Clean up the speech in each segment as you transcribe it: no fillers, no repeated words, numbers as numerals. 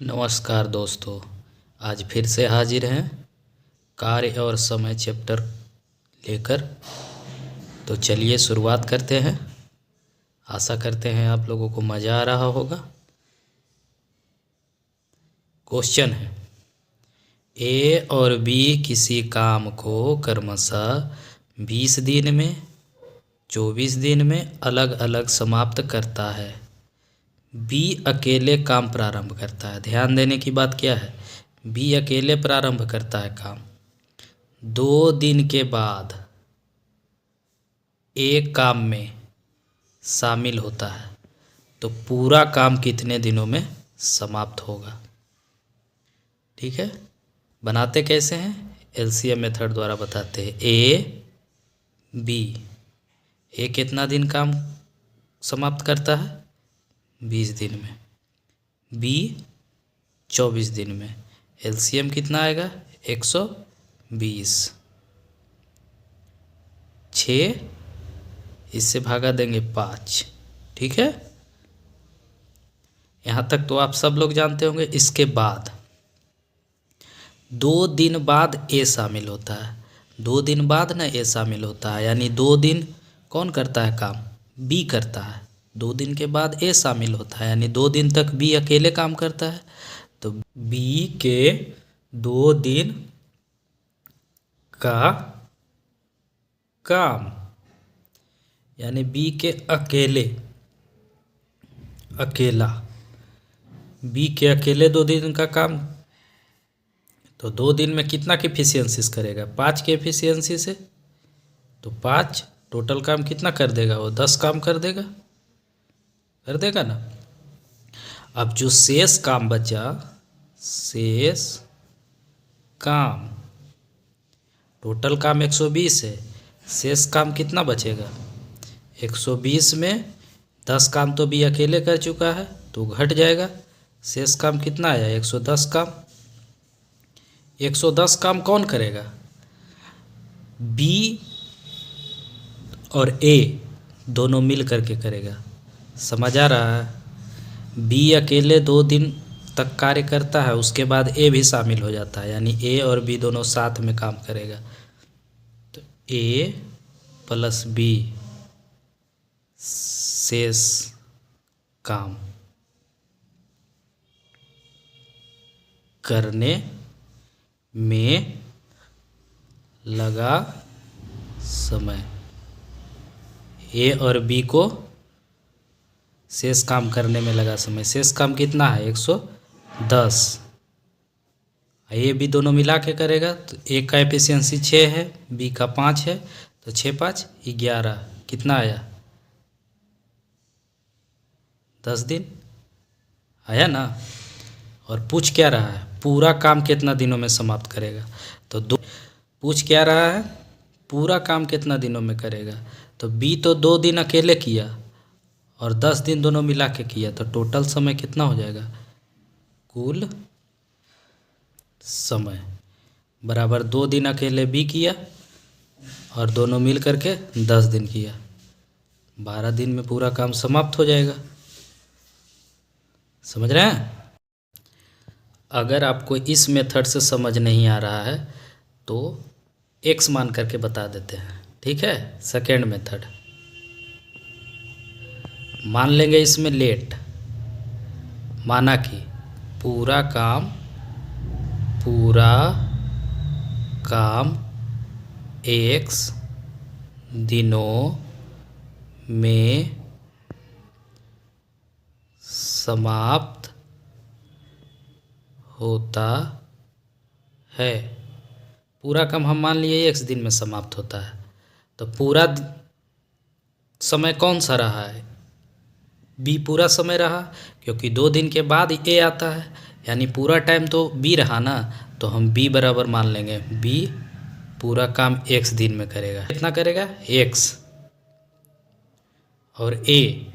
नमस्कार दोस्तों। आज फिर से हाजिर हैं कार्य और समय चैप्टर लेकर। तो चलिए शुरुआत करते हैं। आशा करते हैं आप लोगों को मज़ा आ रहा होगा। क्वेश्चन है, ए और बी किसी काम को क्रमशः 20 दिन में 24 दिन में अलग अलग समाप्त करता है। बी अकेले काम प्रारंभ करता है। ध्यान देने की बात क्या है, बी अकेले प्रारंभ करता है काम। 2 दिन के बाद एक काम में शामिल होता है तो पूरा काम कितने दिनों में समाप्त होगा। ठीक है, बनाते कैसे हैं, एलसीएम मेथड द्वारा बताते हैं। बी ए कितना दिन काम समाप्त करता है, 20 दिन में। बी 24 दिन में। एलसीएम कितना आएगा, 120। 6 इससे भागा देंगे 5। ठीक है, यहाँ तक तो आप सब लोग जानते होंगे। इसके बाद 2 दिन बाद ए शामिल होता है। 2 दिन बाद ना ए शामिल होता है, यानी 2 दिन कौन करता है काम, बी करता है। 2 दिन के बाद ए शामिल होता है, यानी 2 दिन तक बी अकेले काम करता है। तो बी के 2 दिन का काम, यानी बी के बी के अकेले 2 दिन का काम। तो 2 दिन में कितना की एफिशिएंसी करेगा, 5 के एफिशिएंसी से। तो 5 टोटल काम कितना कर देगा, वो 10 काम कर देगा ना। अब जो शेष काम बचा, शेष काम, टोटल काम 120 है, शेष काम कितना बचेगा, 120 में 10 काम तो बी अकेले कर चुका है तो घट जाएगा। शेष काम कितना आया, 110 काम। 110 काम कौन करेगा, बी और ए दोनों मिल करके करेगा। समझ आ रहा है, बी अकेले 2 दिन तक कार्य करता है, उसके बाद ए भी शामिल हो जाता है, यानी ए और बी दोनों साथ में काम करेगा। तो ए प्लस बी शेष काम करने में लगा समय। ए और बी को शेष काम करने में लगा समय। शेष काम कितना है, 110। ए बी दोनों मिला के करेगा तो ए का एफिशिएंसी 6 है, बी का 5 है, तो 6 5 11। कितना आया, 10 दिन आया ना। और पूछ क्या रहा है, पूरा काम कितना दिनों में समाप्त करेगा। तो पूछ क्या रहा है, पूरा काम कितना दिनों में करेगा। तो बी तो 2 दिन अकेले किया और 10 दिन दोनों मिला के किया, तो टोटल समय कितना हो जाएगा, कुल समय बराबर 2 दिन अकेले बी किया और दोनों मिल करके 10 दिन किया, 12 दिन में पूरा काम समाप्त हो जाएगा। समझ रहे हैं। अगर आपको इस मेथड से समझ नहीं आ रहा है तो एक्स मान करके बता देते हैं। ठीक है, सेकेंड मेथड मान लेंगे। इसमें लेट माना कि पूरा काम एक्स दिनों में समाप्त होता है। पूरा काम हम मान लिए एक्स दिन में समाप्त होता है, तो पूरा समय कौन सा रहा है, बी पूरा समय रहा, क्योंकि 2 दिन के बाद ए आता है, यानी पूरा टाइम तो बी रहा ना। तो हम बी बराबर मान लेंगे, बी पूरा काम एक्स दिन में करेगा। कितना करेगा, एक्स। और ए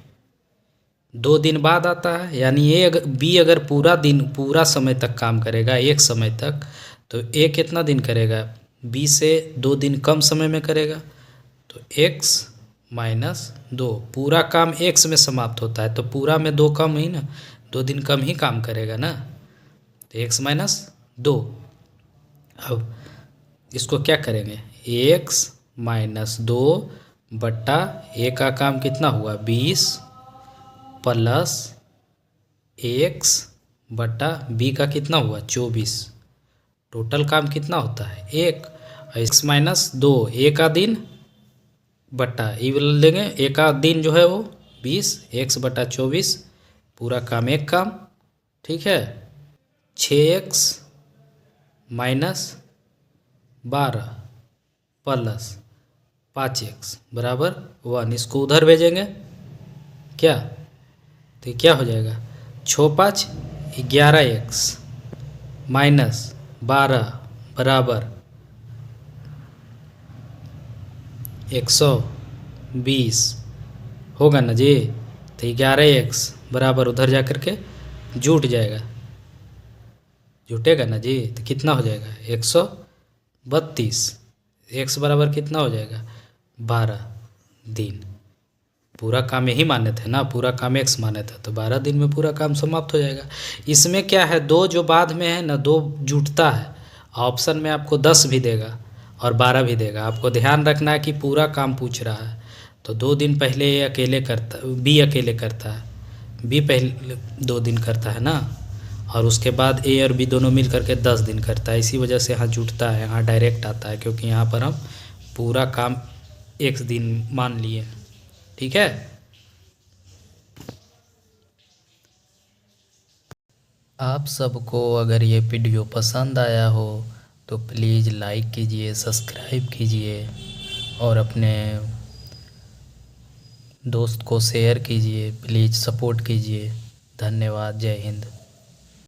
2 दिन बाद आता है, यानी बी अगर पूरा समय तक काम करेगा, एक समय तक, तो ए कितना दिन करेगा, बी से 2 दिन कम समय में करेगा। तो x - 2, पूरा काम x में समाप्त होता है तो पूरा में 2 कम ही ना, 2 दिन कम ही काम करेगा ना। तो x माइनस 2। अब इसको क्या करेंगे, x माइनस 2 बट्टा ए का काम कितना हुआ 20 प्लस x बट्टा बी का कितना हुआ 24। टोटल काम कितना होता है 1। x माइनस 2 ए का दिन बट्टा ई लेंगे, ए का दिन जो है वो 20, x बट्टा 24, पूरा काम एक काम। ठीक है, 6x माइनस 12 प्लस 5x बराबर 1। इसको उधर भेजेंगे क्या, तो क्या हो जाएगा 6 5 11x माइनस 12 बराबर 120 होगा ना जी। तो 11x बराबर उधर जा कर के जुट जाएगा, जुटेगा ना जी। तो कितना हो जाएगा 132। x बराबर कितना हो जाएगा 12 दिन। पूरा काम यही माने थे ना, पूरा काम x माने थे, तो 12 दिन में पूरा काम समाप्त हो जाएगा। इसमें क्या है, 2 जो बाद में है ना 2 जुटता है। ऑप्शन में आपको 10 भी देगा और 12 भी देगा। आपको ध्यान रखना है कि पूरा काम पूछ रहा है। तो 2 दिन पहले ए अकेले करता, बी अकेले करता है, बी पहले 2 दिन करता है ना, और उसके बाद ए और बी दोनों मिल करके 10 दिन करता है। इसी वजह से यहाँ जुटता है, यहाँ डायरेक्ट आता है, क्योंकि यहाँ पर हम पूरा काम एक दिन मान लिए। ठीक है, आप सबको अगर ये वीडियो पसंद आया हो तो प्लीज़ लाइक कीजिए, सब्सक्राइब कीजिए और अपने दोस्त को शेयर कीजिए। प्लीज़ सपोर्ट कीजिए। धन्यवाद। जय हिंद।